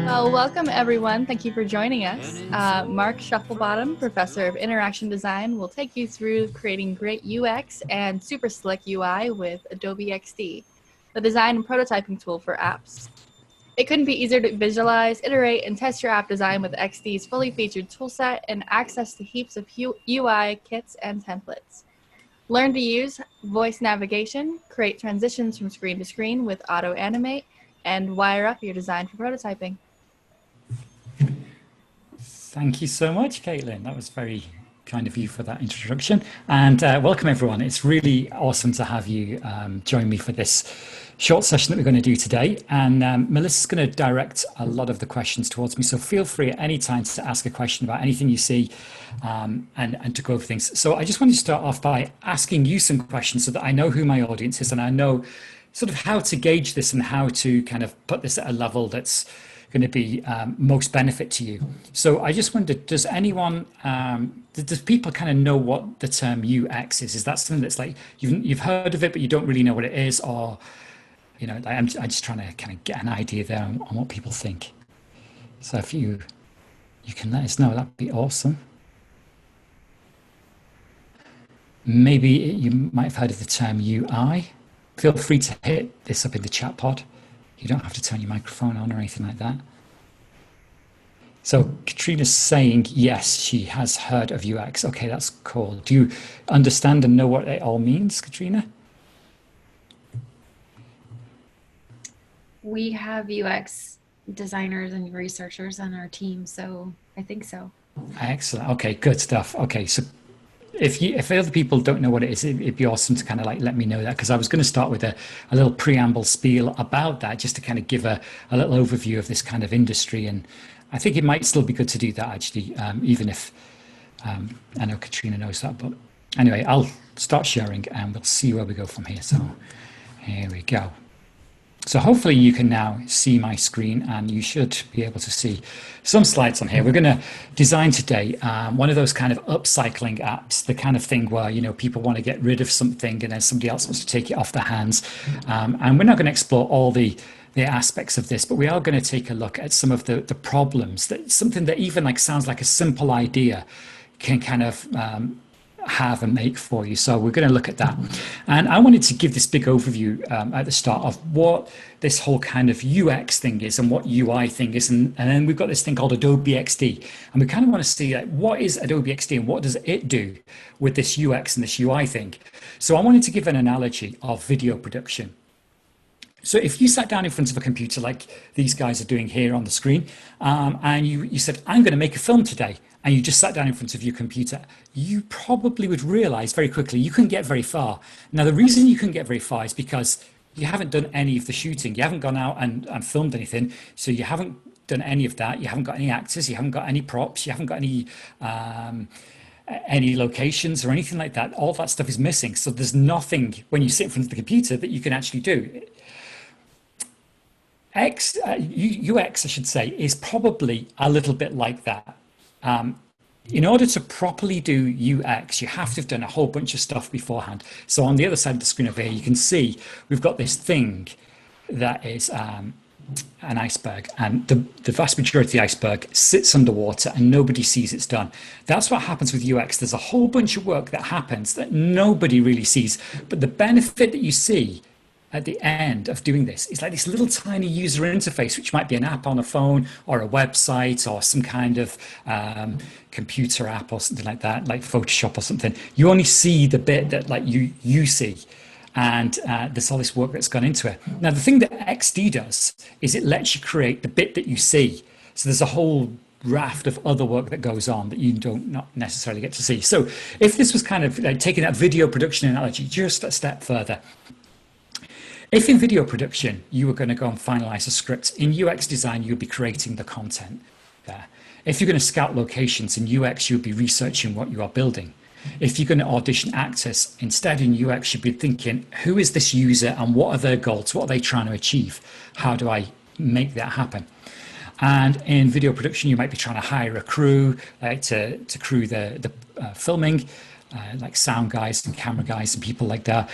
Well, welcome everyone. Thank you for joining us. Mark Shufflebottom, Professor of Interaction Design, will take you through creating great UX and super slick UI with Adobe XD, the design and prototyping tool for apps. It couldn't be easier to visualize, iterate, and test your app design with XD's fully featured toolset and access to heaps of UI kits and templates. Learn to use voice navigation, create transitions from screen to screen with auto animate, and wire up your design for prototyping. Thank you so much, Caitlin. That was very kind of you for that introduction. And welcome, everyone. It's really awesome to have you join me for this short session that we're going to do today. And Melissa's going to direct a lot of the questions towards me. So feel free at any time to ask a question about anything you see and to go over things. So I just wanted to start off by asking you some questions so that I know who my audience is and I know sort of how to gauge this and how to kind of put this at a level that's going to be most benefit to you. So I just wondered, does anyone, does people kind of know what the term UX is? Is that something that's like, you've heard of it, but you don't really know what it is? Or, you know, I'm just trying to kind of get an idea there on what people think. So if you can let us know, that'd be awesome. Maybe you might have heard of the term UI. Feel free to hit this up in the chat pod. You don't have to turn your microphone on or anything like that. So Katrina's saying, yes, she has heard of UX. Okay, that's cool. Do you understand and know what it all means, Katrina? We have UX designers and researchers on our team, so I think so. Excellent. Okay, good stuff. Okay, so if other people don't know what it is, it'd be awesome to kind of like let me know that, because I was going to start with a little preamble spiel about that, just to kind of give a little overview of this kind of industry. And I think it might still be good to do that, actually, even if I know Katrina knows that. But anyway, I'll start sharing and we'll see where we go from here. So here we go. So hopefully you can now see my screen and you should be able to see some slides on here. We're going to design today one of those kind of upcycling apps, the kind of thing where, you know, people want to get rid of something and then somebody else wants to take it off their hands. And we're not going to explore all the aspects of this, but we are going to take a look at some of the problems, that something that even like sounds like a simple idea can kind of have and make for you. So we're going to look at that. And I wanted to give this big overview at the start of what this whole kind of UX thing is and what UI thing is. And then we've got this thing called Adobe XD. And we kind of want to see like, what is Adobe XD and what does it do with this UX and this UI thing? So I wanted to give an analogy of video production. So if you sat down in front of a computer like these guys are doing here on the screen, and you said, I'm going to make a film today, and you just sat down in front of your computer, you probably would realize very quickly you couldn't get very far. Now, the reason you couldn't get very far is because you haven't done any of the shooting. You haven't gone out and filmed anything. So you haven't done any of that. You haven't got any actors. You haven't got any props. You haven't got any locations or anything like that. All that stuff is missing. So there's nothing when you sit in front of the computer that you can actually do. UX, I should say, is probably a little bit like that. In order to properly do UX, you have to have done a whole bunch of stuff beforehand. So on the other side of the screen over here, you can see we've got this thing that is an iceberg, and the vast majority of the iceberg sits underwater and nobody sees it's done. That's what happens with UX. There's a whole bunch of work that happens that nobody really sees, but the benefit that you see at the end of doing this is like this little tiny user interface, which might be an app on a phone or a website or some kind of computer app or something like that, like Photoshop or something. You only see the bit that like you see, and there's all this work that's gone into it. Now, the thing that XD does is it lets you create the bit that you see. So there's a whole raft of other work that goes on that you don't not necessarily get to see. So if this was kind of like taking that video production analogy just a step further, if in video production, you were going to go and finalize a script, in UX design, you'd be creating the content there. If you're going to scout locations in UX, you'd be researching what you are building. If you're going to audition actors, instead in UX, you'd be thinking, who is this user and what are their goals? What are they trying to achieve? How do I make that happen? And in video production, you might be trying to hire a crew to crew the filming, like sound guys and camera guys and people like that.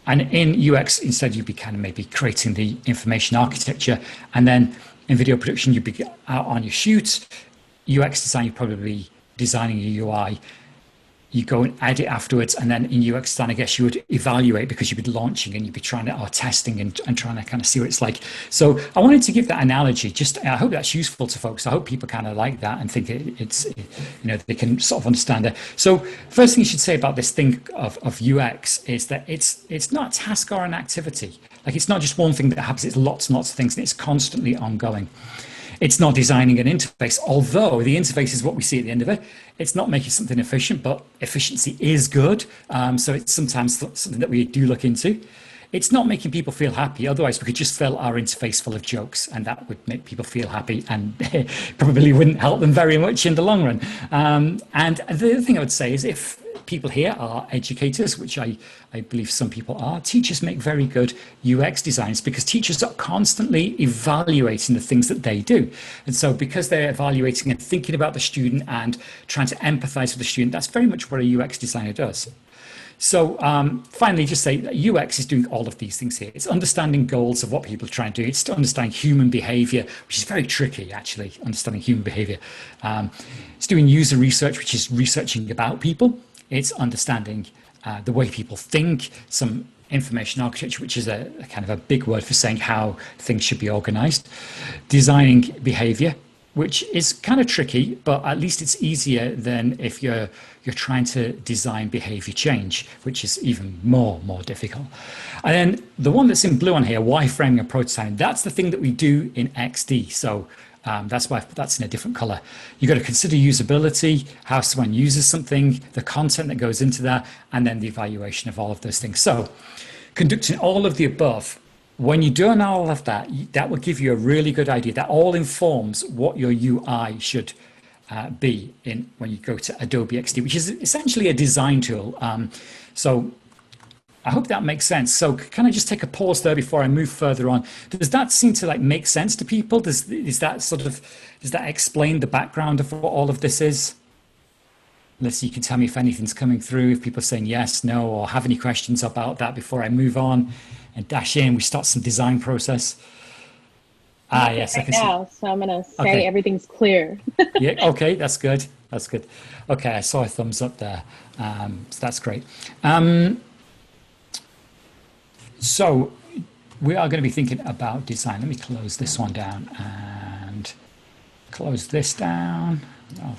And in UX, instead, you'd be kind of maybe creating the information architecture. And then In video production, you'd be out on your shoot. UX design, you're probably designing your UI. You go and edit afterwards, and then in UX design, I guess you would evaluate because you'd be launching and you'd be trying to, or testing and trying to kind of see what it's like. So I wanted to give that analogy. I hope that's useful to folks. I hope people kind of like that and think it's they can sort of understand it. So first thing you should say about this thing of UX is that it's not a task or an activity. Like, it's not just one thing that happens. It's lots and lots of things, and it's constantly ongoing. It's not designing an interface, although the interface is what we see at the end of it. It's not making something efficient, but efficiency is good. So it's sometimes something that we do look into. It's not making people feel happy. Otherwise, we could just fill our interface full of jokes, and that would make people feel happy and probably wouldn't help them very much in the long run. And the other thing I would say is, if people here are educators, which I believe some people are, teachers make very good UX designs because teachers are constantly evaluating the things that they do. And so because they're evaluating and thinking about the student and trying to empathize with the student, that's very much what a UX designer does. So finally, just say that UX is doing all of these things here. It's understanding goals of what people are trying to do. It's understanding human behavior, which is very tricky, actually, understanding human behavior. It's doing user research, which is researching about people. It's understanding the way people think, some information architecture, which is a kind of a big word for saying how things should be organized. Designing behavior, which is kind of tricky, but at least it's easier than if you're trying to design behavior change, which is even more difficult. And then the one that's in blue on here, wireframing and prototyping, that's the thing that we do in XD. So that's why that's in a different color. You've got to consider usability, how someone uses something, the content that goes into that, and then the evaluation of all of those things. So conducting all of the above, when you're doing all of that, that will give you a really good idea. That all informs what your UI should be in when you go to Adobe XD, which is essentially a design tool. So I hope that makes sense. So can I just take a pause there before I move further on? Does that seem to make sense to people? Does that explain the background of what all of this is? Unless you can tell me if anything's coming through, if people are saying yes, no, or have any questions about that before I move on and dash in, we start some design process. Yes, I can now, see. so I'm gonna say everything's clear. Yeah, okay, that's good. That's good. Okay, I saw a thumbs up there. So that's great. So we are going to be thinking about design. Let me close this one down and close this down. Oh,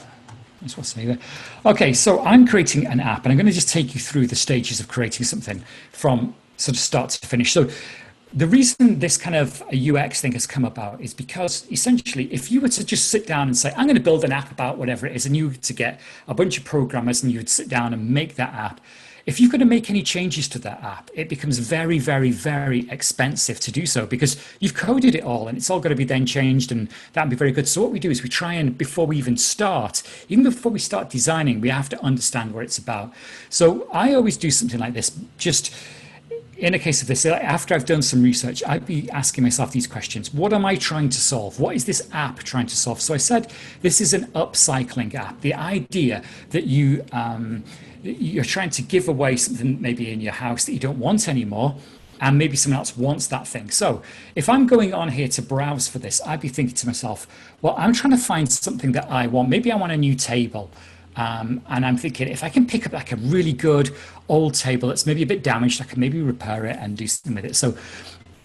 that's what's there. Okay, so I'm creating an app, and I'm going to just take you through the stages of creating something from sort of start to finish. So the reason this kind of a UX thing has come about is because essentially, if you were to just sit down and say, I'm going to build an app about whatever it is, and you were to get a bunch of programmers and you would sit down and make that app, if you're going to make any changes to that app, it becomes very, very, very expensive to do so because you've coded it all and it's all got to be then changed, and that'd be very good. So what we do is we try and, before we even start, even before we start designing, we have to understand what it's about. So I always do something like this. Just in a case of this, after I've done some research, I'd be asking myself these questions. What am I trying to solve? What is this app trying to solve? So I said, this is an upcycling app. The idea that you're trying to give away something maybe in your house that you don't want anymore, and maybe someone else wants that thing. So if I'm going on here to browse for this, I'd be thinking to myself, well, I'm trying to find something that I want. Maybe I want a new table. And I'm thinking, if I can pick up like a really good old table that's maybe a bit damaged, I can maybe repair it and do something with it. So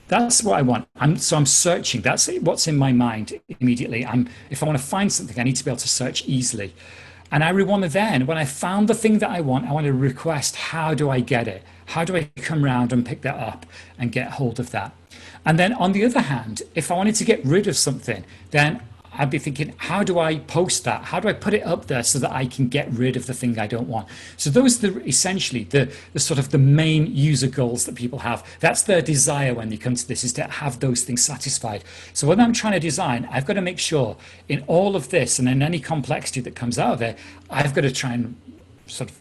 that's what I want. I'm searching. That's what's in my mind immediately. If I want to find something, I need to be able to search easily. And I want to then, when I found the thing that I want to request, how do I get it? How do I come around and pick that up and get hold of that? And then on the other hand, if I wanted to get rid of something, then I'd be thinking, how do I post that? How do I put it up there so that I can get rid of the thing I don't want? So those are essentially the sort of the main user goals that people have. That's their desire when they come to this, is to have those things satisfied. So when I'm trying to design, I've got to make sure in all of this and in any complexity that comes out of there, I've got to try and sort of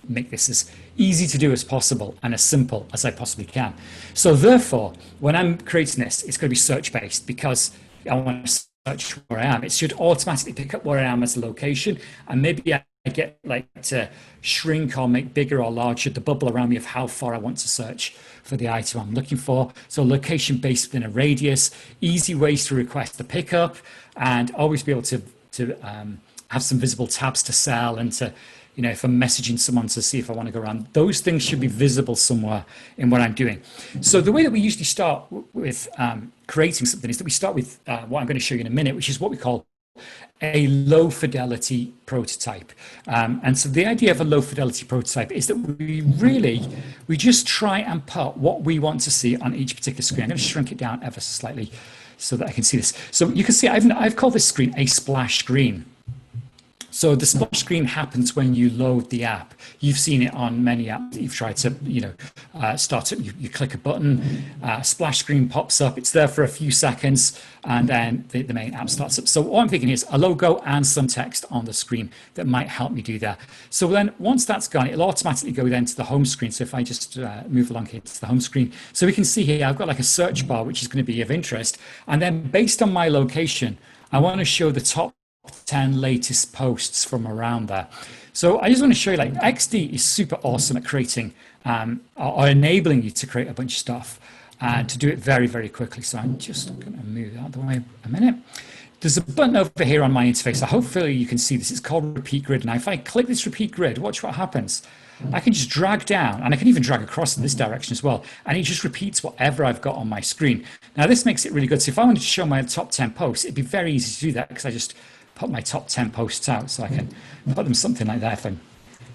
make this as easy to do as possible and as simple as I possibly can. So therefore, when I'm creating this, it's going to be search-based because I want to search where I am. It should automatically pick up where I am as a location, and maybe I get like to shrink or make bigger or larger the bubble around me of how far I want to search for the item I'm looking for. So location based within a radius, easy ways to request the pickup, and always be able to have some visible tabs to sell, and to, you know, if I'm messaging someone to see if I want to go around, those things should be visible somewhere in what I'm doing. So the way that we usually start with creating something is that we start with what I'm going to show you in a minute, which is what we call a low fidelity prototype. And so the idea of a low fidelity prototype is that we just try and put what we want to see on each particular screen. I'm going to shrink it down ever so slightly so that I can see this. So you can see I've called this screen a splash screen. So the splash screen happens when you load the app. You've seen it on many apps that you've tried to, start it. You click a button, splash screen pops up. It's there for a few seconds, and then the main app starts up. So what I'm thinking is a logo and some text on the screen that might help me do that. So then once that's gone, it'll automatically go then to the home screen. So if I just move along here to the home screen, so we can see here I've got like a search bar, which is going to be of interest. And then based on my location, I want to show the top 10 latest posts from around there. So I just want to show you, like, XD is super awesome at creating or enabling you to create a bunch of stuff and to do it very, very quickly. So I'm just going to move out of the way a minute. There's a button over here on my interface. So hopefully you can see this. It's called repeat grid. Now, if I click this repeat grid, watch what happens. I can just drag down, and I can even drag across in this direction as well. And it just repeats whatever I've got on my screen. Now, this makes it really good. So if I wanted to show my top 10 posts, it'd be very easy to do that, because I just put my top 10 posts out. So I can put them something like that. If I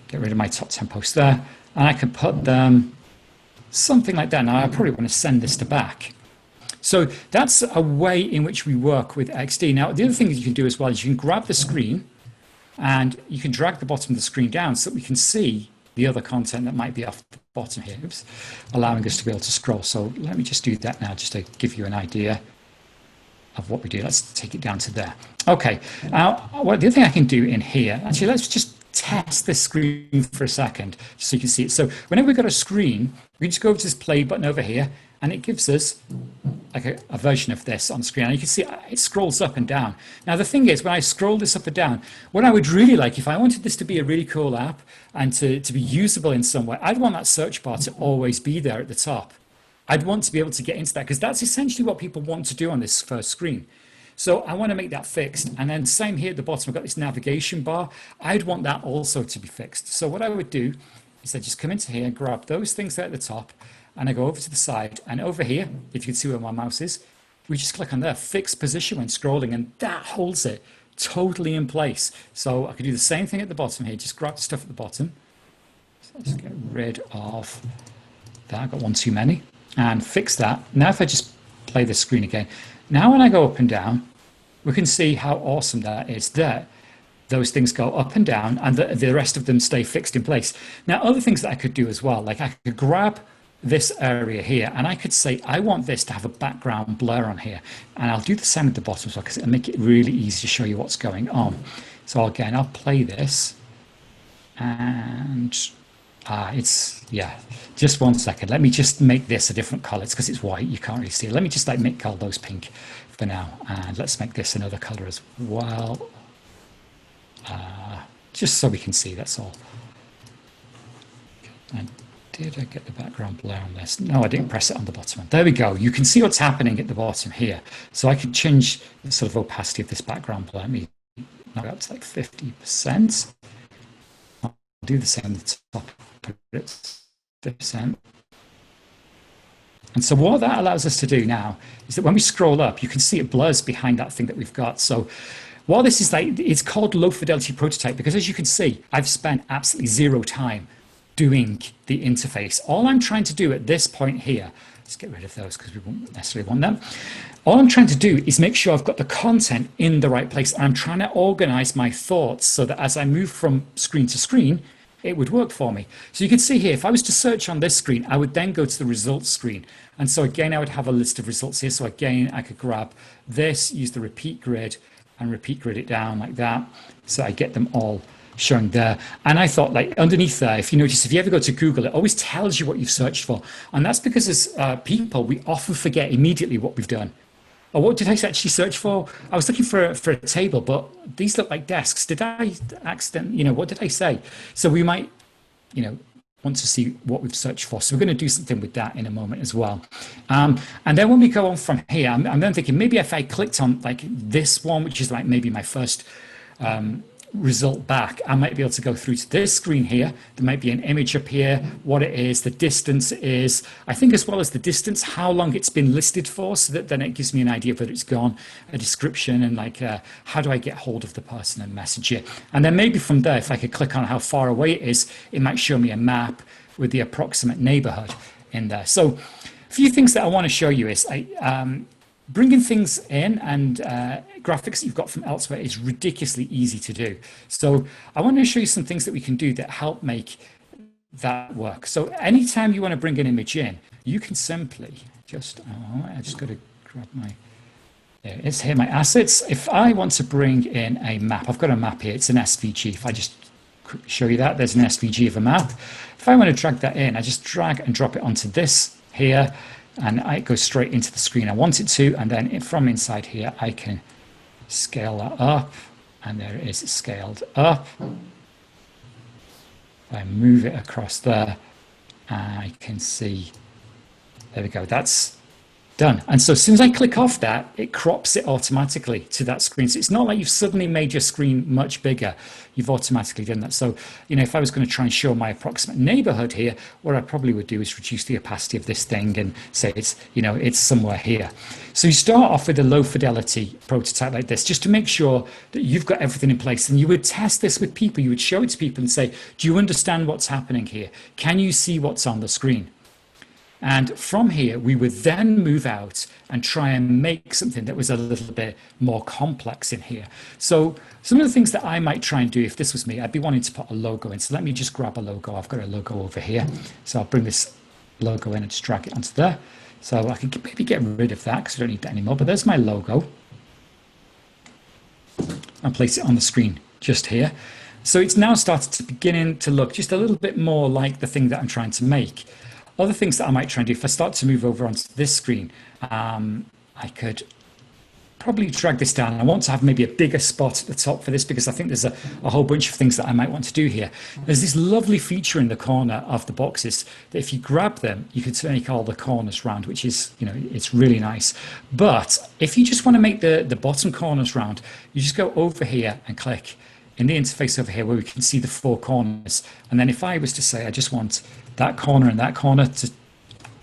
get rid of my top 10 posts there, and I can put them something like that. Now, I probably want to send this to back. So that's a way in which we work with XD. Now, the other thing that you can do as well is you can grab the screen and you can drag the bottom of the screen down so that we can see the other content that might be off the bottom here. Oops, allowing us to be able to scroll. So let me just do that now, just to give you an idea of what we do. Let's take it down to there. Okay, now the other thing I can do in here, actually, let's just test this screen for a second, just so you can see it. So whenever we've got a screen, we can just go over to this play button over here, and it gives us like a version of this on the screen. And you can see it scrolls up and down. Now, the thing is, when I scroll this up and down, what I would really like, if I wanted this to be a really cool app and to be usable in some way, I'd want that search bar to always be there at the top. I'd want to be able to get into that, because that's essentially what people want to do on this first screen. So I want to make that fixed. And then same here at the bottom, I've got this navigation bar. I'd want that also to be fixed. So what I would do is I just come into here and grab those things there at the top, and I go over to the side, and over here, if you can see where my mouse is, we just click on there, fix position when scrolling, and that holds it totally in place. So I could do the same thing at the bottom here, just grab the stuff at the bottom. So let's get rid of that, I've got one too many, and fix that. Now if I just play the screen again, now when I go up and down, we can see how awesome that is there. Those things go up and down, and the rest of them stay fixed in place. Now, other things that I could do as well, like I could grab this area here, and I could say, I want this to have a background blur on here. And I'll do the same at the bottom as well, because it'll make it really easy to show you what's going on. So again, I'll play this, and just 1 second. Let me just make this a different color. It's because it's white, you can't really see it. Let me just like make all those pink for now, and let's make this another color as well. Just so we can see, that's all. And did I get the background blur on this? No, I didn't press it on the bottom one. There we go. You can see what's happening at the bottom here. So I can change the sort of opacity of this background blur. Let me knock it up to like 50%. I'll do the same at the top, put it at 50%. And so what that allows us to do now is that when we scroll up, you can see it blurs behind that thing that we've got. So while this is like, it's called low fidelity prototype, because as you can see, I've spent absolutely zero time doing the interface. All I'm trying to do at this point here, let's get rid of those because we won't necessarily want them. All I'm trying to do is make sure I've got the content in the right place. I'm trying to organize my thoughts so that as I move from screen to screen, it would work for me. So you can see here, if I was to search on this screen, I would then go to the results screen. And so again, I would have a list of results here. So again, I could grab this, use the repeat grid, and repeat grid it down like that. So I get them all showing there. And I thought, like, underneath there, if you notice, if you ever go to Google, it always tells you what you've searched for. And that's because as people, we often forget immediately what we've done. Oh, what did I actually search for? I was looking for a table, but these look like desks. Did I accident, what did I say? So we might, want to see what we've searched for. So we're going to do something with that in a moment as well. And then when we go on from here, I'm then thinking maybe if I clicked on like this one, which is like maybe my first result back, I might be able to go through to this screen here. There might be an image up here, what it is, the distance is, I think, as well as the distance, how long it's been listed for, so that then it gives me an idea of whether it's gone, a description, and like how do I get hold of the person and message it. And then maybe from there, if I could click on how far away it is, it might show me a map with the approximate neighborhood in there. So a few things that I want to show you is bringing things in and graphics that you've got from elsewhere is ridiculously easy to do. So I want to show you some things that we can do that help make that work. So anytime you want to bring an image in, you can simply just, I just got to grab my, there it is here, my assets. If I want to bring in a map, I've got a map here, it's an SVG. If I just show you that, there's an SVG of a map. If I want to drag that in, I just drag and drop it onto this here, and it goes straight into the screen I want it to, and then from inside here I can scale that up, and there it is, it's scaled up. If I move it across there, I can see, there we go, that's done. And so as soon as I click off that, it crops it automatically to that screen. So it's not like you've suddenly made your screen much bigger. You've automatically done that. So, if I was going to try and show my approximate neighborhood here, what I probably would do is reduce the opacity of this thing and say it's, it's somewhere here. So you start off with a low fidelity prototype like this, just to make sure that you've got everything in place. And you would test this with people. You would show it to people and say, do you understand what's happening here? Can you see what's on the screen? And from here, we would then move out and try and make something that was a little bit more complex in here. So some of the things that I might try and do, if this was me, I'd be wanting to put a logo in. So let me just grab a logo. I've got a logo over here. So I'll bring this logo in and just drag it onto there. So I can maybe get rid of that because I don't need that anymore. But there's my logo. I'll place it on the screen just here. So it's now started to beginning to look just a little bit more like the thing that I'm trying to make. Other things that I might try and do, if I start to move over onto this screen, I could probably drag this down. I want to have maybe a bigger spot at the top for this because I think there's a whole bunch of things that I might want to do here. There's this lovely feature in the corner of the boxes that if you grab them, you can make all the corners round, which is, it's really nice. But if you just want to make the bottom corners round, you just go over here and click in the interface over here where we can see the four corners. And then if I was to say, I just want that corner and that corner to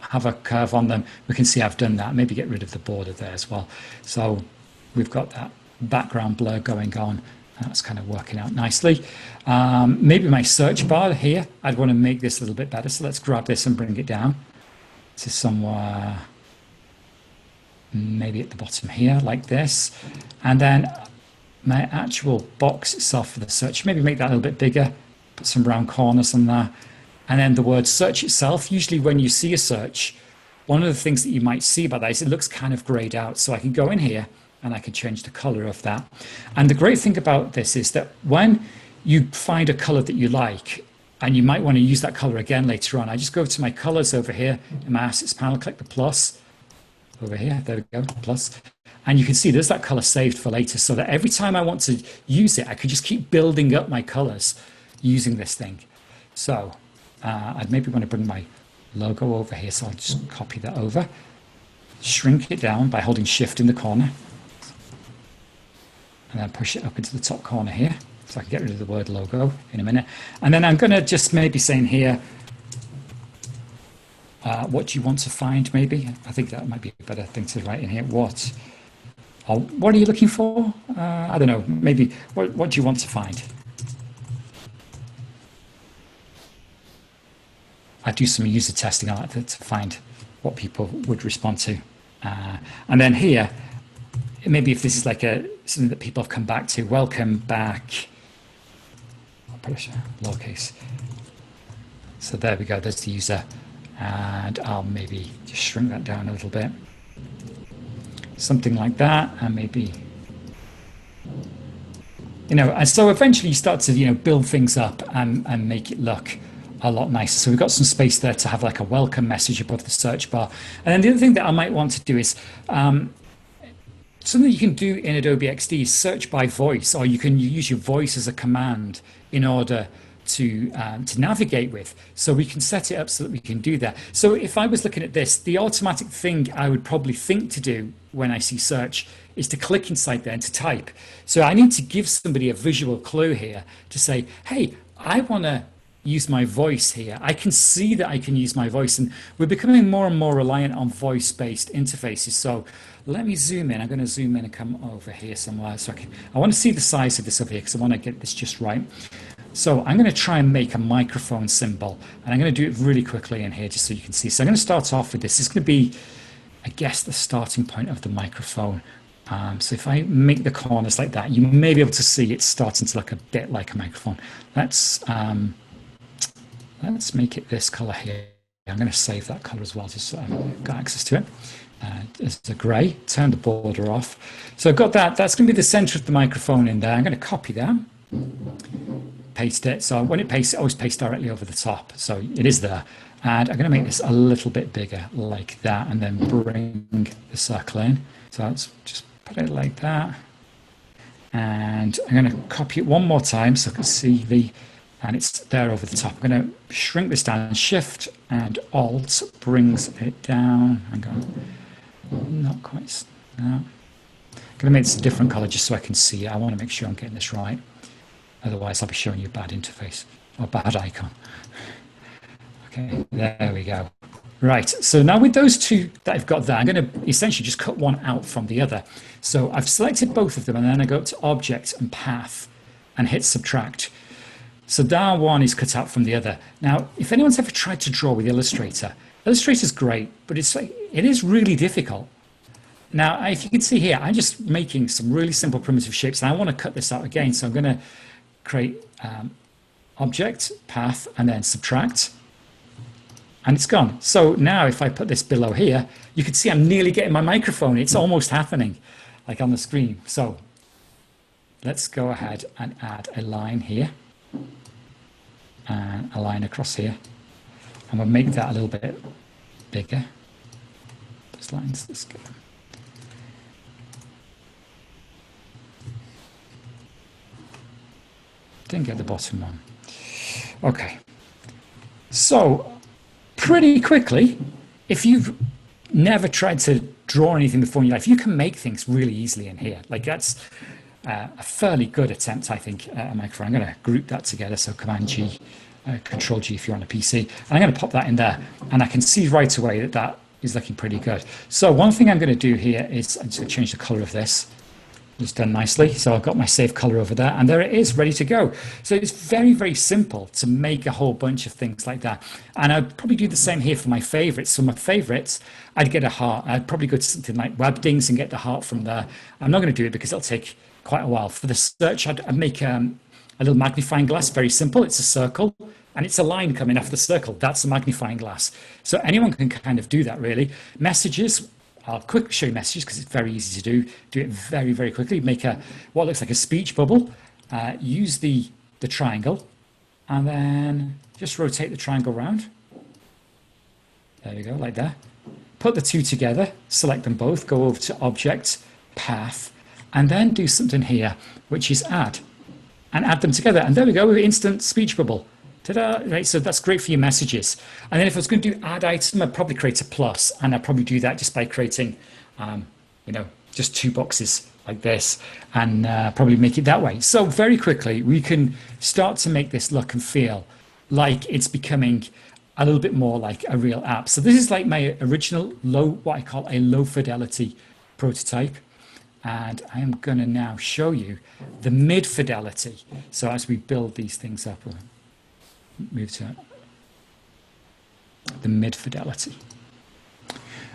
have a curve on them, we can see I've done that. Maybe get rid of the border there as well. So we've got that background blur going on. That's kind of working out nicely. Maybe my search bar here, I'd want to make this a little bit better. So let's grab this and bring it down to somewhere, maybe at the bottom here, like this. And then my actual box itself for the search, maybe make that a little bit bigger, put some round corners on there. And then the word search itself, usually when you see a search, one of the things that you might see about that is it looks kind of grayed out. So I can go in here and I can change the color of that. And the great thing about this is that when you find a color that you like, and you might want to use that color again later on, I just go to my colors over here in my assets panel, click the plus over here, there we go, plus. And you can see there's that color saved for later, so that every time I want to use it, I could just keep building up my colors using this thing. So I'd maybe want to bring my logo over here, so I'll just copy that over, shrink it down by holding shift in the corner, and then push it up into the top corner here, so I can get rid of the word logo in a minute. And then I'm going to just maybe say in here, what do you want to find, maybe? I think that might be a better thing to write in here. What are you looking for? I don't know, maybe, what do you want to find? I do some user testing. I like to find what people would respond to. And then here, maybe if this is like something that people have come back to, welcome back, I'll put a lowercase. So there we go, there's the user. And I'll maybe just shrink that down a little bit. Something like that, and maybe, and so eventually you start to, build things up and make it look a lot nicer. So we've got some space there to have like a welcome message above the search bar. And then the other thing that I might want to do is something you can do in Adobe XD is search by voice, or you can use your voice as a command in order to navigate with. So we can set it up so that we can do that. So if I was looking at this, the automatic thing I would probably think to do when I see search is to click inside there and to type. So I need to give somebody a visual clue here to say, hey, I want to use my voice here. I can see that I can use my voice, and we're becoming more and more reliant on voice-based interfaces. So let me zoom in. I'm going to zoom in and come over here somewhere. So I want to see the size of this over here because I want to get this just right. So I'm going to try and make a microphone symbol, and I'm going to do it really quickly in here just so you can see. So I'm going to start off with this. It's going to be, I guess, the starting point of the microphone. So if I make the corners like that, you may be able to see it's starting to look a bit like a microphone. Let's make it this color here. I'm going to save that color as well, just so I've got access to it. It's a gray. Turn the border off. So I've got that. That's going to be the center of the microphone in there. I'm going to copy that, paste it. So when it pastes, it always pastes directly over the top. So it is there. And I'm going to make this a little bit bigger like that, and then bring the circle in. So let's just put it like that. And I'm going to copy it one more time so I can see and it's there over the top. I'm going to shrink this down. Shift and Alt brings it down. Hang on. Not quite. No. I'm going to make this a different color just so I can see it. I want to make sure I'm getting this right. Otherwise, I'll be showing you a bad interface or bad icon. Okay, there we go. Right, so now with those two that I've got there, I'm going to essentially just cut one out from the other. So I've selected both of them, and then I go to Object and Path and hit Subtract. So that one is cut out from the other. Now, if anyone's ever tried to draw with Illustrator, Illustrator's great, but it is really difficult. Now, if you can see here, I'm just making some really simple primitive shapes, and I want to cut this out again. So I'm going to create Object, Path, and then Subtract. And it's gone. So now if I put this below here, you can see I'm nearly getting my microphone. It's almost happening, like on the screen. So let's go ahead and add a line here and a line across here. And we'll make that a little bit bigger. Those lines, let's go. Didn't get the bottom one. Okay. So pretty quickly, if you've never tried to draw anything before in your life, you can make things really easily in here. Like that's a fairly good attempt, I think, at a microphone. I'm going to group that together. So Command G, Control G if you're on a PC. And I'm going to pop that in there. And I can see right away that that is looking pretty good. So one thing I'm going to do here is I'm just going to change the color of this. It's done nicely. So I've got my save color over there, and there it is, ready to go. So it's very, very simple to make a whole bunch of things like that. And I'd probably do the same here for my favorites. So my favorites, I'd get a heart. I'd probably go to something like Webdings and get the heart from there. I'm not going to do it because it'll take quite a while. For the search, I'd make a little magnifying glass, very simple. It's a circle, and it's a line coming off the circle. That's a magnifying glass. So anyone can kind of do that, really. Messages, I'll quickly show you messages because it's very easy to do. Do it very, very quickly. Make what looks like a speech bubble. Use the triangle, and then just rotate the triangle around. There we go, like that. Put the two together, select them both, go over to Object, Path, and then do something here, which is Add, and add them together. And there we go, instant speech bubble. Ta-da! Right, so that's great for your messages. And then if I was going to do add item, I'd probably create a plus, and I'd probably do that just by creating, just two boxes like this, and probably make it that way. So very quickly, we can start to make this look and feel like it's becoming a little bit more like a real app. So this is like my original what I call a low fidelity prototype. And I am going to now show you the mid fidelity. So as we build these things up, we'll move to the mid fidelity.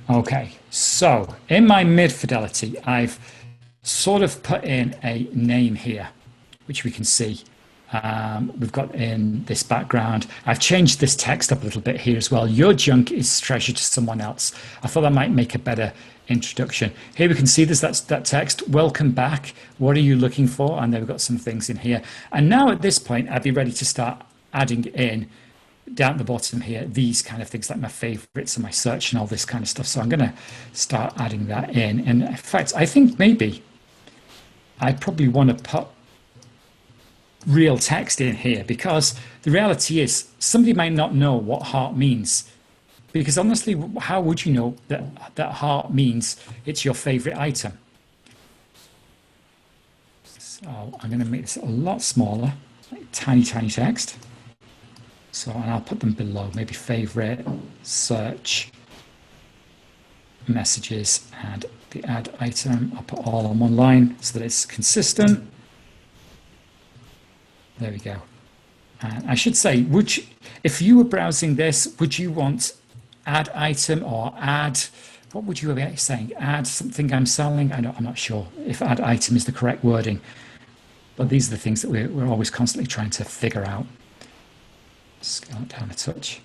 Okay, so in my mid fidelity, I've sort of put in a name here, which we can see. We've got in this background. I've changed this text up a little bit here as well. Your junk is treasure to someone else. I thought that might make a better introduction. Here we can see that's that text. Welcome back. What are you looking for? And then we've got some things in here. And now at this point, I'd be ready to start adding in down at the bottom here, these kind of things like my favorites and my search and all this kind of stuff. So I'm going to start adding that in. And in fact, I think maybe I probably want to put real text in here, because the reality is somebody might not know what heart means. Because honestly, how would you know that heart means it's your favorite item? So I'm going to make this a lot smaller, like tiny, tiny text. So, and I'll put them below, maybe favorite, search, messages, and the add item. I'll put all on one line so that it's consistent. There we go. And I should say, if you were browsing this, would you want add item or add, what would you be saying? Add something I'm selling? I'm not sure if add item is the correct wording, but these are the things that we're always constantly trying to figure out. Scale it down a touch.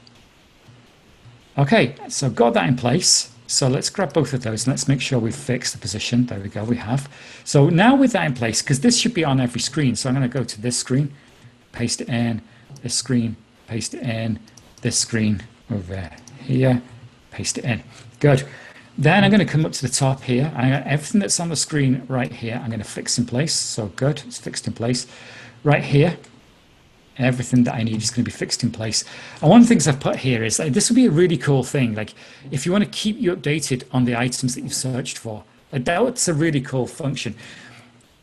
Okay, so got that in place. So let's grab both of those and let's make sure we've fixed the position. There we go, we have. So now with that in place, because this should be on every screen, so I'm going to go to this screen, paste it in, this screen, paste it in, this screen over here, paste it in. Good. Then I'm going to come up to the top here. Everything that's on the screen right here, I'm going to fix in place. So good, it's fixed in place. Right here, everything that I need is going to be fixed in place. And one of the things I've put here is this would be a really cool thing. Like if you want to keep you updated on the items that you've searched for, that's a really cool function.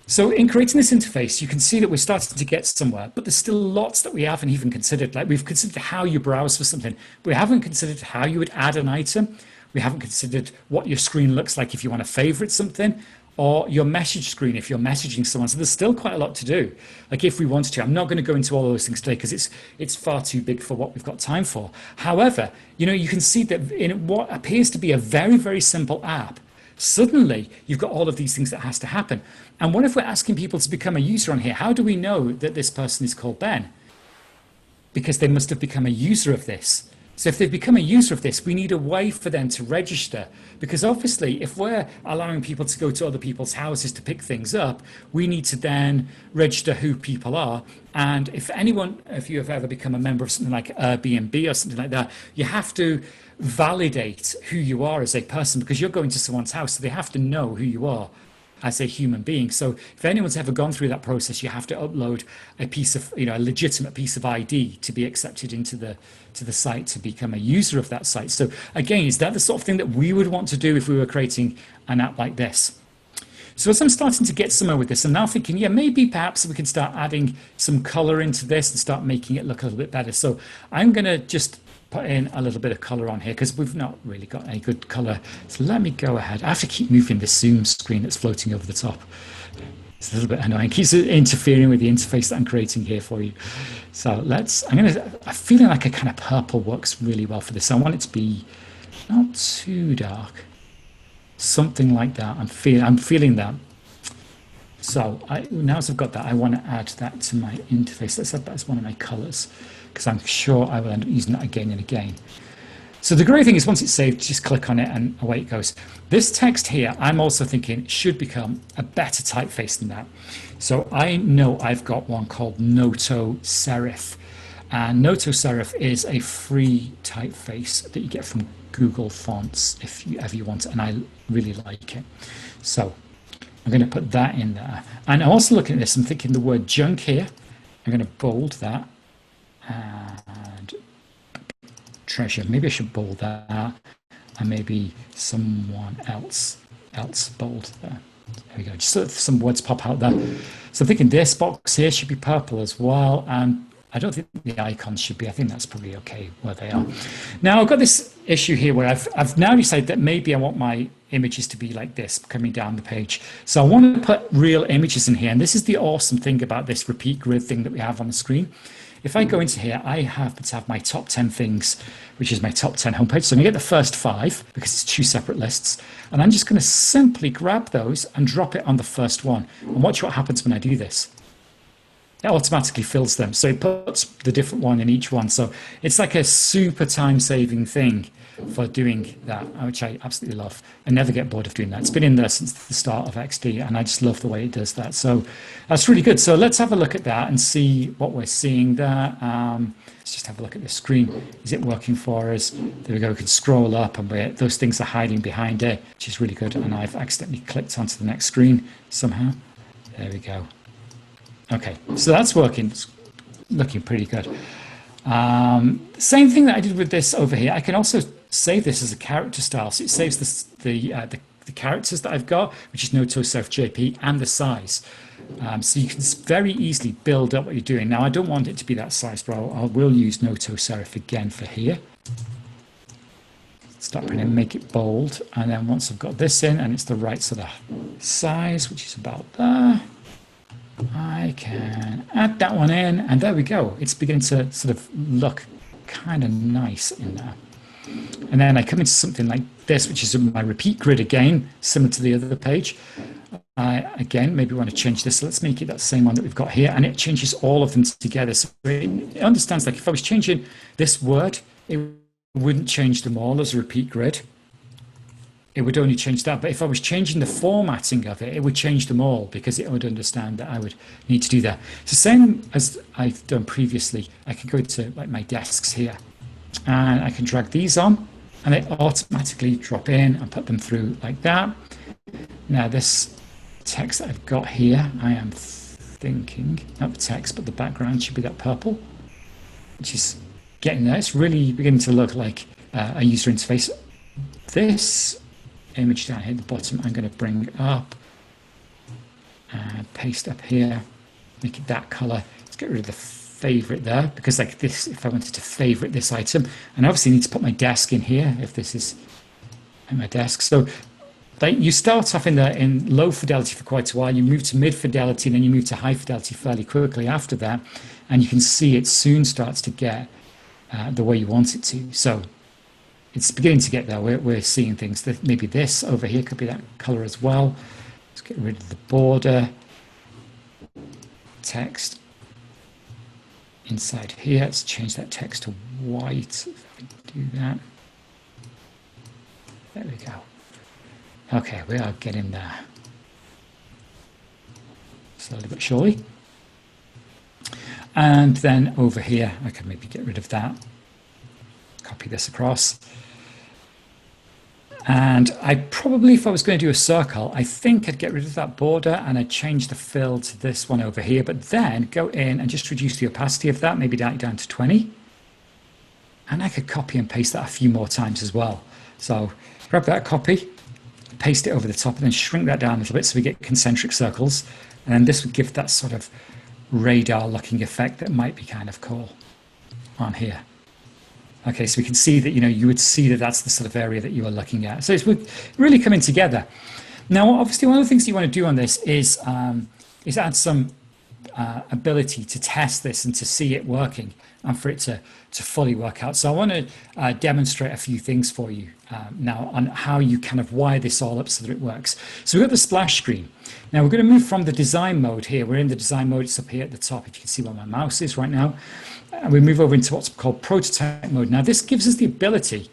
So in creating this interface, you can see that we're starting to get somewhere, but there's still lots that we haven't even considered. Like we've considered how you browse for something. We haven't considered how you would add an item. We haven't considered what your screen looks like if you want to favorite something, or your message screen if you're messaging someone. So there's still quite a lot to do. Like if we wanted to, I'm not going to go into all those things today because it's far too big for what we've got time for. However, you can see that in what appears to be a very, very simple app, suddenly you've got all of these things that has to happen. And what if we're asking people to become a user on here? How do we know that this person is called Ben? Because they must have become a user of this. So if they've become a user of this, we need a way for them to register. Because obviously, if we're allowing people to go to other people's houses to pick things up, we need to then register who people are. And if you have ever become a member of something like Airbnb or something like that, you have to validate who you are as a person, because you're going to someone's house, so they have to know who you are as a human being. So if anyone's ever gone through that process, you have to upload a piece of, a legitimate piece of ID to be accepted into the site to become a user of that site. So again, is that the sort of thing that we would want to do if we were creating an app like this? So as I'm starting to get somewhere with this, I'm now thinking, yeah, maybe perhaps we can start adding some color into this and start making it look a little bit better. So I'm going to just put in a little bit of color on here because we've not really got any good color. So let me go ahead. I have to keep moving this zoom screen that's floating over the top. It's a little bit annoying. It keeps interfering with the interface that I'm creating here for you. So I'm feeling like a kind of purple works really well for this. So I want it to be not too dark. Something like that. I'm feeling that. So now as I've got that, I want to add that to my interface. Let's add that as one of my colors, because I'm sure I will end up using that again and again. So the great thing is once it's saved, just click on it and away it goes. This text here, I'm also thinking should become a better typeface than that. So I know I've got one called Noto Serif. And Noto Serif is a free typeface that you get from Google Fonts if you ever want it, and I really like it. So I'm going to put that in there. And I'm also looking at this, I'm thinking the word junk here. I'm going to bold that. And treasure, maybe I should bold that, and maybe someone else bold there. There we go, just so some words pop out there. So I'm thinking this box here should be purple as well, and I don't think the icons should be. I think that's probably okay where they are. Now I've got this issue here where I've now decided that maybe I want my images to be like this, coming down the page. So I want to put real images in here, and this is the awesome thing about this repeat grid thing that we have on the screen. If I go into here, I happen to have my top 10 things, which is my top 10 homepage. So I'm going to get the first 5 because it's 2 separate lists. And I'm just going to simply grab those and drop it on the first one. And watch what happens when I do this. It automatically fills them. So it puts the different one in each one. So it's like a super time-saving thing for doing that, which I absolutely love. I never get bored of doing that. It's been in there since the start of XD, and I just love the way it does that. So that's really good. So let's have a look at that and see what we're seeing there. Let's just have a look at the screen. Is it working for us? There we go. We can scroll up, and those things are hiding behind it, which is really good. And I've accidentally clicked onto the next screen somehow. There we go. Okay, so that's working. It's looking pretty good. Same thing that I did with this over here. I can also save this as a character style. So it saves the characters that I've got, which is no-to-self JP, and the size. So you can very easily build up what you're doing. Now, I don't want it to be that size, but I will use no-to-serif again for here. Start trying to make it bold. And then once I've got this in, and it's the right sort of size, which is about there, I can add that one in, and there we go. It's beginning to sort of look kind of nice in there. And then I come into something like this, which is my repeat grid again, similar to the other page. Again, maybe we want to change this. So let's make it that same one that we've got here, and it changes all of them together. So it understands, like if I was changing this word, it wouldn't change them all as a repeat grid. It would only change that. But if I was changing the formatting of it, it would change them all, because it would understand that I would need to do that. So same as I've done previously, I can go to like my desks here, and I can drag these on, and they automatically drop in and put them through like that. Now this text that I've got here, I am thinking, not the text, but the background should be that purple, which is getting there. It's really beginning to look like a user interface. This image down here at the bottom, I'm going to bring up and paste up here, make it that color. Let's get rid of the favorite there, because like this, if I wanted to favorite this item, and I obviously need to put my desk in here if this is in my desk. So you start off in low fidelity for quite a while, you move to mid fidelity, and then you move to high fidelity fairly quickly after that, and you can see it soon starts to get the way you want it to. So it's beginning to get there. We're seeing things that maybe this over here could be that color as well. Let's get rid of the border. Text inside here. Let's change that text to white. If I can do that. There we go. Okay, we are getting there. Slowly but surely. And then over here, I can maybe get rid of that. Copy this across. And I probably, if I was going to do a circle, I think I'd get rid of that border, and I'd change the fill to this one over here, but then go in and just reduce the opacity of that, maybe down to 20. And I could copy and paste that a few more times as well. So grab that copy, paste it over the top, and then shrink that down a little bit so we get concentric circles. And then this would give that sort of radar looking effect that might be kind of cool on here. Okay, so we can see that, you would see that that's the sort of area that you are looking at. So it's really coming together. Now, obviously, one of the things you want to do on this is add some ability to test this and to see it working, and for it to fully work out. So I want to demonstrate a few things for you now on how you kind of wire this all up so that it works. So we've got the splash screen. Now we're going to move from the design mode here. We're in the design mode. It's up here at the top, if you can see where my mouse is right now. And we move over into what's called prototype mode. Now this gives us the ability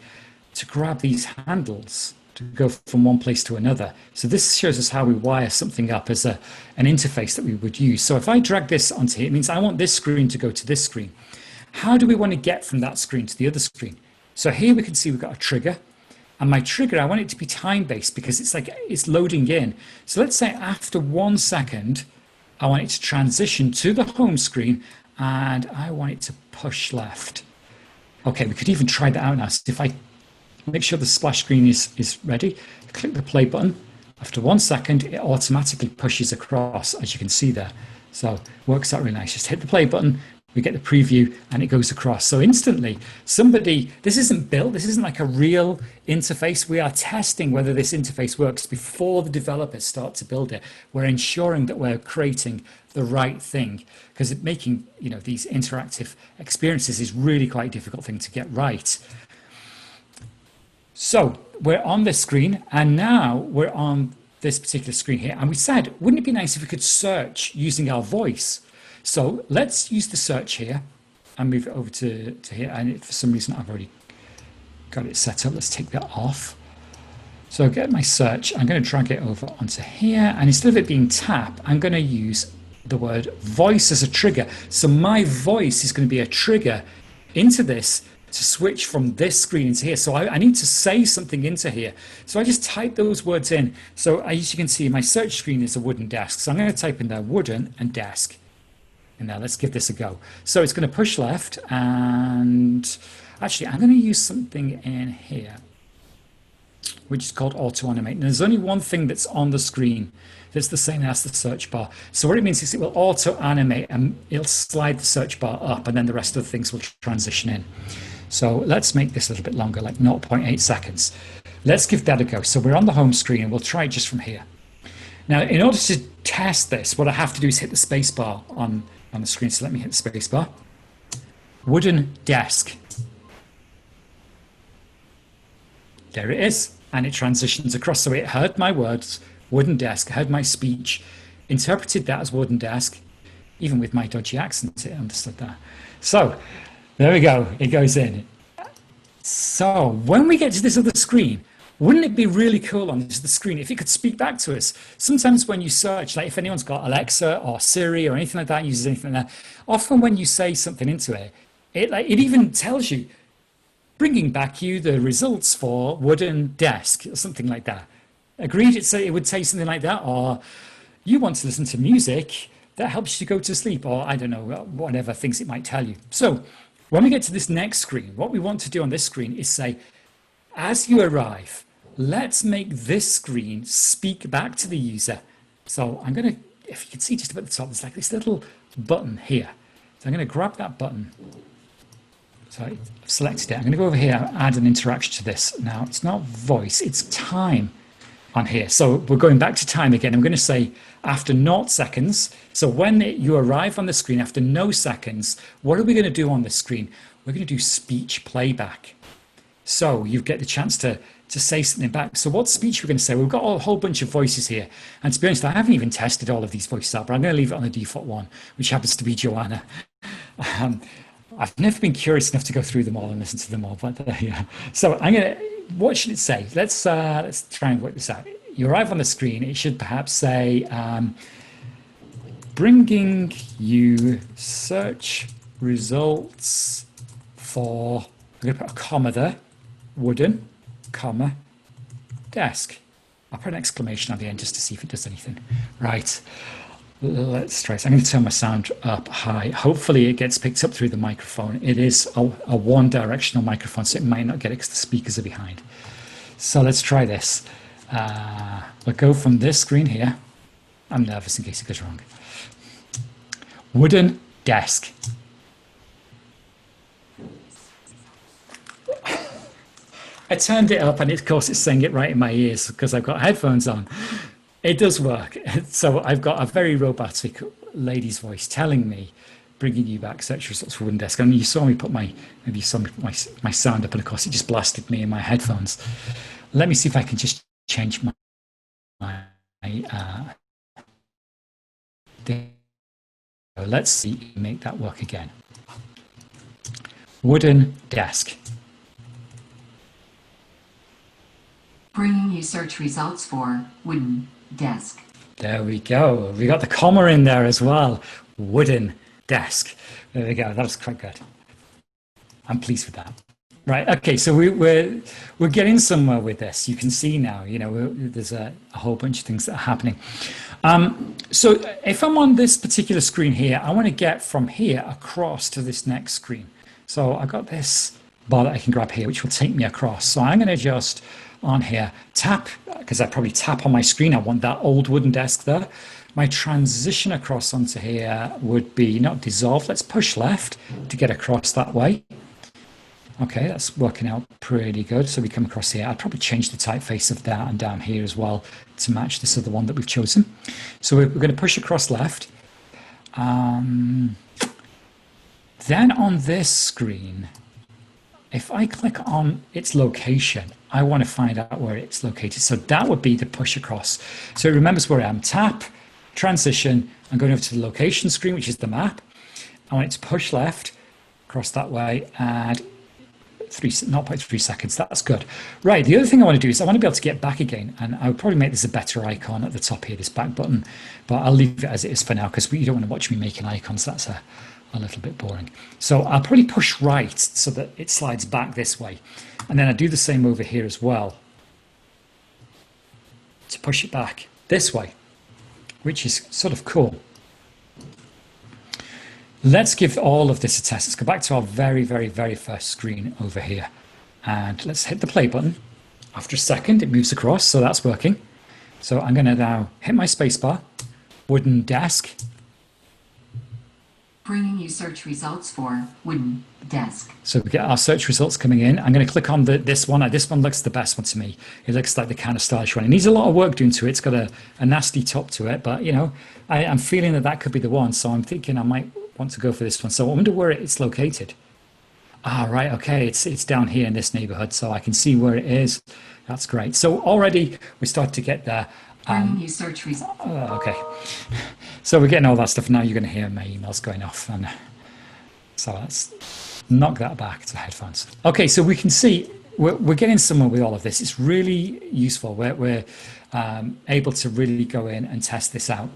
to grab these handles to go from one place to another. So this shows us how we wire something up as an interface that we would use. So if I drag this onto here, it means I want this screen to go to this screen. How do we want to get from that screen to the other screen? So here we can see we've got a trigger, and my trigger, I want it to be time-based because it's loading in. So let's say after 1 second, I want it to transition to the home screen, and I want it to push left. Okay, we could even try that out now. So if I make sure the splash screen is ready, click the play button. After 1 second, it automatically pushes across, as you can see there. So it works out really nice. Just hit the play button, we get the preview, and it goes across. So instantly, this isn't built, this isn't like a real interface. We are testing whether this interface works before the developers start to build it. We're ensuring that we're creating the right thing, because making these interactive experiences is really quite a difficult thing to get right. So we're on this screen, and now we're on this particular screen here, and we said, wouldn't it be nice if we could search using our voice? So let's use the search here and move it over to here. And for some reason, I've already got it set up. Let's take that off. So I'll get my search. I'm going to drag it over onto here. And instead of it being tap, I'm going to use the word voice as a trigger. So my voice is going to be a trigger into this to switch from this screen into here. So I need to say something into here. So I just type those words in. So as you can see, my search screen is a wooden desk. So I'm going to type in there wooden and desk. And now let's give this a go. So it's going to push left. And actually, I'm going to use something in here, which is called auto animate. And there's only one thing that's on the screen that's the same as the search bar. So what it means is it will auto animate and it'll slide the search bar up, and then the rest of the things will transition in. So let's make this a little bit longer, like 0.8 seconds. Let's give that a go. So we're on the home screen and we'll try it just from here. Now, in order to test this, what I have to do is hit the space bar on the screen. So let me hit the space bar. Wooden desk. There it is. And it transitions across. So it heard my words, wooden desk, heard my speech, interpreted that as wooden desk. Even with my dodgy accent, it understood that. So there we go. It goes in. So when we get to this other screen, wouldn't it be really cool on this other screen if it could speak back to us? Sometimes when you search, like if anyone's got Alexa or Siri or anything like that, uses anything like that, often when you say something into it, it even tells you, bringing back you the results for wooden desk or something like that. Agreed? It would say something like that, or you want to listen to music that helps you go to sleep, or I don't know, whatever things it might tell you. So when we get to this next screen, what we want to do on this screen is say, as you arrive, let's make this screen speak back to the user. So I'm going to, if you can see just about the top, there's like this little button here. So I'm going to grab that button. So I've selected it. I'm going to go over here and add an interaction to this. Now, it's not voice, it's time on here. So we're going back to time again. I'm going to say after 0 seconds. So when you arrive on the screen after no seconds, what are we going to do on this screen? We're going to do speech playback. So you get the chance to say something back. So what speech we're going to say? We've got a whole bunch of voices here. And to be honest, I haven't even tested all of these voices out, but I'm going to leave it on the default one, which happens to be Joanna. I've never been curious enough to go through them all and listen to them all, but yeah. So I'm going to, what should it say? Let's try and work this out. You arrive on the screen, it should perhaps say, bringing you search results for, I'm going to put a comma there, wooden, comma, desk. I'll put an exclamation on the end just to see if it does anything. Right. Let's try this. I'm going to turn my sound up high. Hopefully it gets picked up through the microphone. It is a one-directional microphone, so it might not get it because the speakers are behind. So let's try this. We'll go from this screen here. I'm nervous in case it goes wrong. Wooden desk. I turned it up and of course it's saying it right in my ears because I've got headphones on. It does work. So I've got a very robotic lady's voice telling me, bringing you back search results for wooden desk. And you saw me put my sound up, and of course it just blasted me in my headphones. Let me see if I can just change let's see, make that work again. Wooden desk. Bringing you search results for wooden desk. There we go. We got the comma in there as well. Wooden desk. There we go. That was quite good. I'm pleased with that. Right. Okay. So we're getting somewhere with this. You can see now. You know, there's a whole bunch of things that are happening. So if I'm on this particular screen here, I want to get from here across to this next screen. So I've got this bar that I can grab here, which will take me across. So I'm going to just on here tap, because I probably tap on my screen. I want that old wooden desk there. My transition across onto here would be not dissolve. Let's push left to get across that way. Okay, that's working out pretty good. So we come across here. I'd probably change the typeface of that and down here as well to match this other one that we've chosen. So we're going to push across left. Then on this screen, if I click on its location, I want to find out where it's located. So that would be the push across. So it remembers where I am. Tap, transition, I'm going over to the location screen, which is the map. I want it to push left, across that way, and 0.3 seconds. That's good. Right. The other thing I want to do is I want to be able to get back again, and I would probably make this a better icon at the top here, this back button, but I'll leave it as it is for now because you don't want to watch me making icons. That's a little bit boring. So I'll probably push right so that it slides back this way. And then I do the same over here as well to push it back this way, which is sort of cool. Let's give all of this a test. Let's go back to our very, very, very first screen over here. And let's hit the play button. After a second, it moves across, so that's working. So I'm going to now hit my spacebar, wooden desk. Bringing you search results for wooden desk. So we get our search results coming in. I'm going to click on this one. This one looks the best one to me. It looks like the kind of stylish one. It needs a lot of work doing to it. It's got a nasty top to it, but you know, I'm feeling that could be the one. So I'm thinking I might want to go for this one. So I wonder where it's located. Ah, right. Okay. It's down here in this neighborhood. So I can see where it is. That's great. So already we start to get there. Bringing you search results. Okay. So we're getting all that stuff. Now you're going to hear my emails going off. And so let's knock that back to headphones. Okay. So we can see we're getting somewhere with all of this. It's really useful. We're able to really go in and test this out.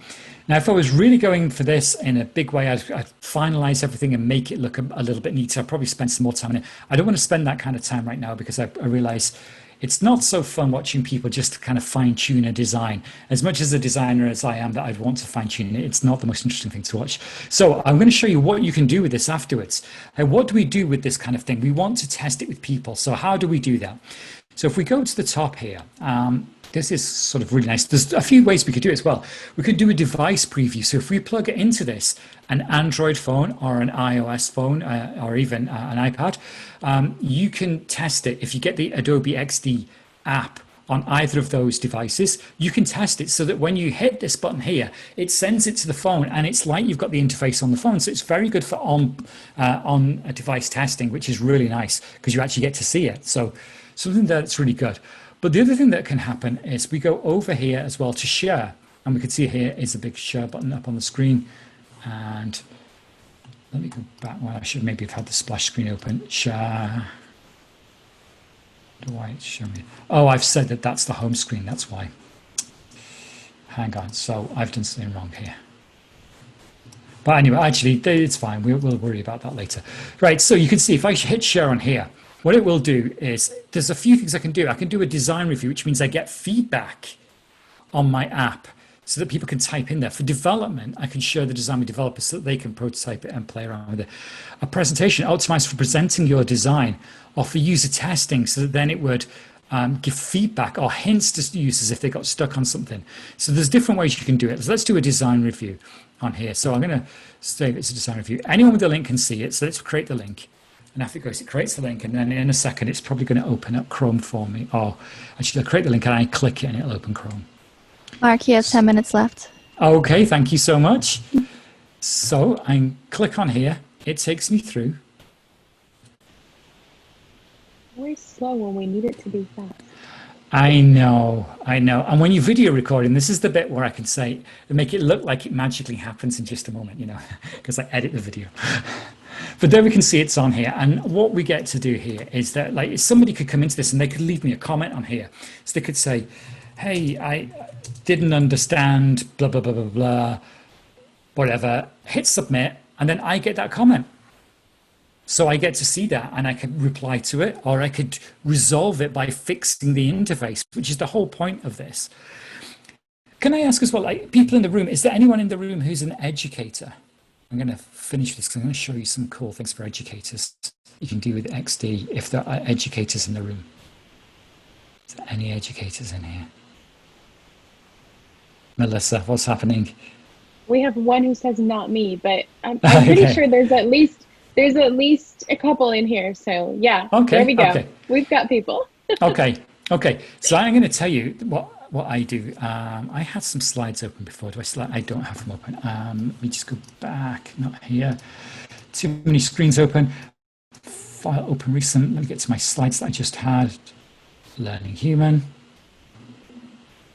Now, if I was really going for this in a big way, I'd finalize everything and make it look a little bit neater. I'd probably spend some more time on it. I don't want to spend that kind of time right now because I realize it's not so fun watching people just kind of fine tune a design. As much as a designer as I am that I'd want to fine tune it, it's not the most interesting thing to watch. So I'm going to show you what you can do with this afterwards. What do we do with this kind of thing? We want to test it with people. So how do we do that? So if we go to the top here, this is sort of really nice. There's a few ways we could do it as well. We could do a device preview. So if we plug it into this, an Android phone or an iOS phone or even an iPad, you can test it. If you get the Adobe XD app on either of those devices, you can test it so that when you hit this button here, it sends it to the phone and it's like you've got the interface on the phone. So it's very good for on a device testing, which is really nice because you actually get to see it. So something that's really good. But the other thing that can happen is we go over here as well to share. And we can see here is a big share button up on the screen. And let me go back. Well, I should maybe have had the splash screen open. Share. Why it's showing me? Oh, I've said that that's the home screen. That's why. Hang on. So I've done something wrong here. But anyway, actually, it's fine. We'll worry about that later. Right. So you can see if I hit share on here, what it will do is there's a few things I can do. I can do a design review, which means I get feedback on my app so that people can type in there. For development, I can share the design with developers so that they can prototype it and play around with it. A presentation optimized for presenting your design or for user testing so that then it would give feedback or hints to users if they got stuck on something. So there's different ways you can do it. So let's do a design review on here. So I'm going to save it as a design review. Anyone with the link can see it. So let's create the link. And after it goes, it creates the link, and then in a second, it's probably going to open up Chrome for me. Or actually, I'll create the link and I click it, and it'll open Chrome. Mark, you have 10 minutes left. Okay, thank you so much. So I click on here. It takes me through. Very slow when we need it to be fast. I know. And when you're video recording, this is the bit where I can say, make it look like it magically happens in just a moment, you know, because I edit the video. But there we can see it's on here. And what we get to do here is that like somebody could come into this and they could leave me a comment on here. So they could say, hey, I didn't understand, blah, blah, blah, blah, blah, whatever. Hit submit. And then I get that comment. So I get to see that and I can reply to it, or I could resolve it by fixing the interface, which is the whole point of this. Can I ask as well, like people in the room, is there anyone in the room who's an educator? I'm going to finish this because I'm going to show you some cool things for educators you can do with XD if there are educators in the room. Is there any educators in here? Melissa, what's happening? We have one who says not me, but I'm pretty sure there's at least a couple in here. So yeah, okay, there we go. Okay. We've got people. Okay. So I'm going to tell you what I do. I had some slides open before. I don't have them open. Let me just go back. Not here. Too many screens open. File open recent. Let me get to my slides that I just had. Learning human.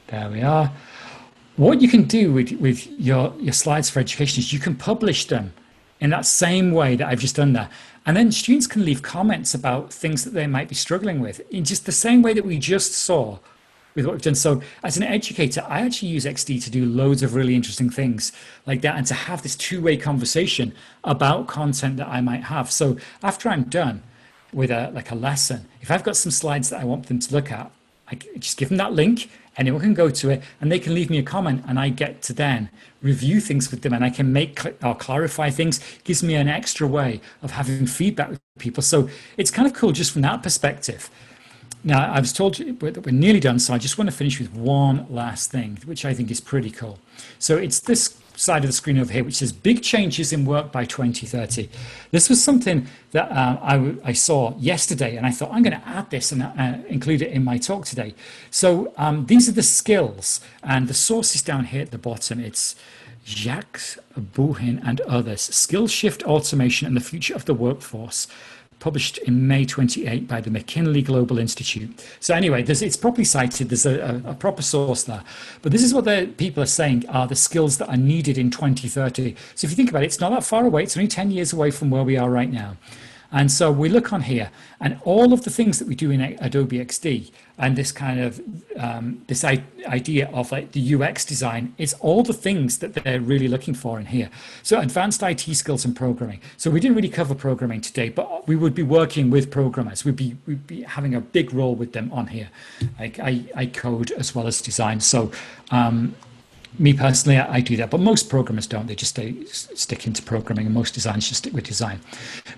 There we are. What you can do with your slides for education is you can publish them in that same way that I've just done there. And then students can leave comments about things that they might be struggling with in just the same way that we just saw with what we've done. So as an educator, I actually use XD to do loads of really interesting things like that and to have this two-way conversation about content that I might have. So after I'm done with a lesson, if I've got some slides that I want them to look at, I just give them that link, anyone can go to it and they can leave me a comment, and I get to then review things with them, and I can make or clarify things. It gives me an extra way of having feedback with people. So it's kind of cool just from that perspective. Now, I was told that we're nearly done, so I just want to finish with one last thing, which I think is pretty cool. So it's this side of the screen over here, which says big changes in work by 2030. This was something that I saw yesterday, and I thought I'm going to add this and include it in my talk today. So these are the skills, and the source is down here at the bottom. It's Jacques Bouhin and others, Skill Shift Automation and the Future of the Workforce, published in May 28 by the McKinley Global Institute. So anyway, it's properly cited. There's a proper source there. But this is what the people are saying are the skills that are needed in 2030. So if you think about it, it's not that far away. It's only 10 years away from where we are right now. And so we look on here, and all of the things that we do in Adobe XD and this kind of this idea of like the UX design, it's all the things that they're really looking for in here. So advanced IT skills and programming. So we didn't really cover programming today, but we would be working with programmers. We'd be having a big role with them on here. Like I code as well as design. So me personally, I do that, but most programmers don't. They just stick into programming, and most designers just stick with design.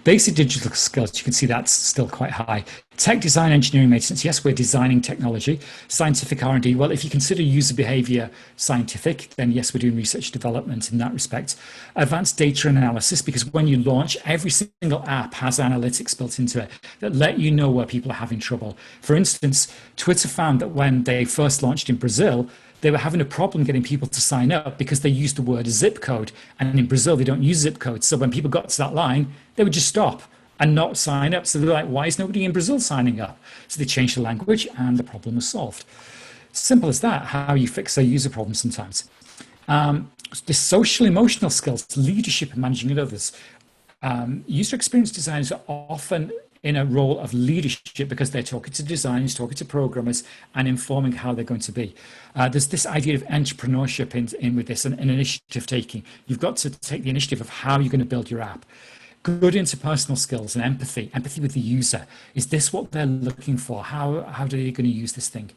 Basic digital skills, you can see that's still quite high. Tech design, engineering, maintenance. Yes, we're designing technology. Scientific R&D. Well, if you consider user behavior scientific, then yes, we're doing research development in that respect. Advanced data analysis, because when you launch, every single app has analytics built into it that let you know where people are having trouble. For instance, Twitter found that when they first launched in Brazil, they were having a problem getting people to sign up because they used the word zip code. And in Brazil, they don't use zip codes. So when people got to that line, they would just stop and not sign up. So they're like, why is nobody in Brazil signing up? So they changed the language and the problem was solved. Simple as that, how you fix a user problem sometimes. The social emotional skills, leadership and managing others. User experience designers are often in a role of leadership because they're talking to designers, talking to programmers, and informing how they're going to be. There's this idea of entrepreneurship in with this and initiative taking. You've got to take the initiative of how you're going to build your app. Good interpersonal skills and empathy with the user. Is this what they're looking for? How are they going to use this thing?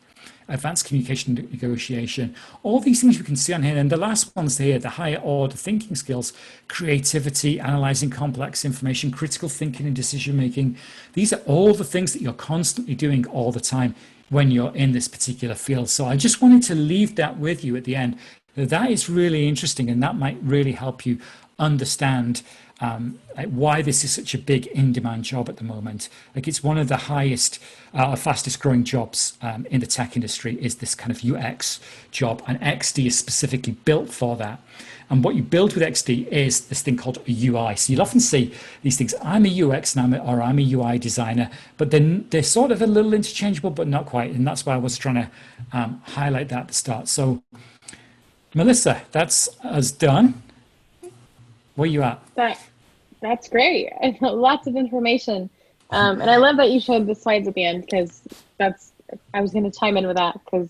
Advanced communication and negotiation, all these things you can see on here. And the last ones here, the higher order thinking skills, creativity, analyzing complex information, critical thinking and decision making. These are all the things that you're constantly doing all the time when you're in this particular field. So I just wanted to leave that with you at the end. That is really interesting, and that might really help you understand why this is such a big in-demand job at the moment. Like, it's one of the highest, fastest growing jobs in the tech industry is this kind of UX job, and XD is specifically built for that. And what you build with XD is this thing called a UI. So you'll often see these things, I'm a UX or I'm a UI designer, but then they're sort of a little interchangeable, but not quite. And that's why I was trying to highlight that at the start. So Melissa, that's us done. Where are you at? That's great. Lots of information. And I love that you showed the slides at the end, because I was going to chime in with that, because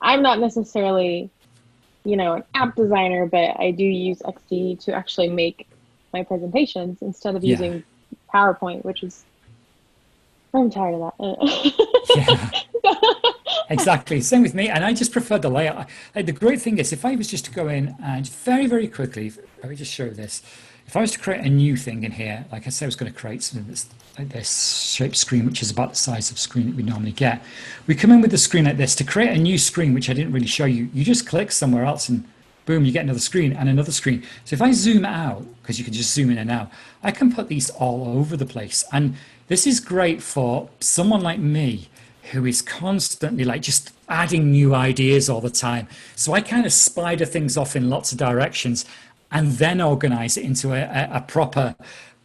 I'm not necessarily, an app designer, but I do use XD to actually make my presentations instead of using PowerPoint, which is, I'm tired of that. Exactly. Same with me. And I just prefer the layout. The great thing is, if I was just to go in and very, very quickly, let me just show this. If I was to create a new thing in here, like I said, I was going to create something that's like this shaped screen, which is about the size of screen that we normally get. We come in with a screen like this. To create a new screen, which I didn't really show you, you just click somewhere else and boom, you get another screen and another screen. So if I zoom out, because you can just zoom in and out, I can put these all over the place. And this is great for someone like me, who is constantly like just adding new ideas all the time. So I kind of spider things off in lots of directions and then organize it into a proper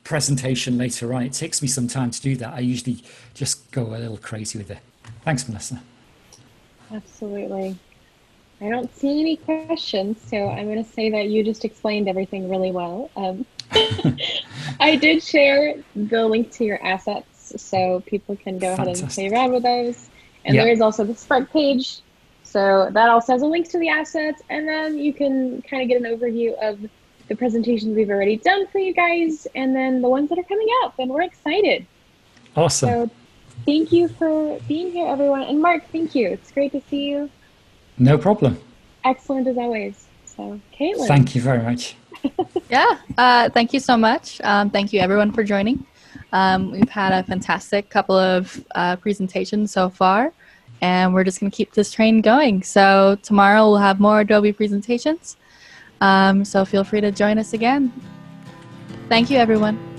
presentation later on. It takes me some time to do that. I usually just go a little crazy with it. Thanks, Melissa. Absolutely. I don't see any questions, so I'm going to say that you just explained everything really well. I did share the link to your assets, so people can go ahead and play Fantastic. around with those. And Yeah. there is also the Spark page, so that also has a link to the assets, and then you can kind of get an overview of the presentations we've already done for you guys, and then the ones that are coming up, and we're excited. Awesome. So thank you for being here, everyone. And Mark, thank you. It's great to see you. No problem. Excellent as always. So, Caitlin. Thank you very much. Yeah, thank you so much. Thank you everyone for joining. We've had a fantastic couple of presentations so far, and we're just going to keep this train going. So tomorrow we'll have more Adobe presentations. So feel free to join us again. Thank you, everyone.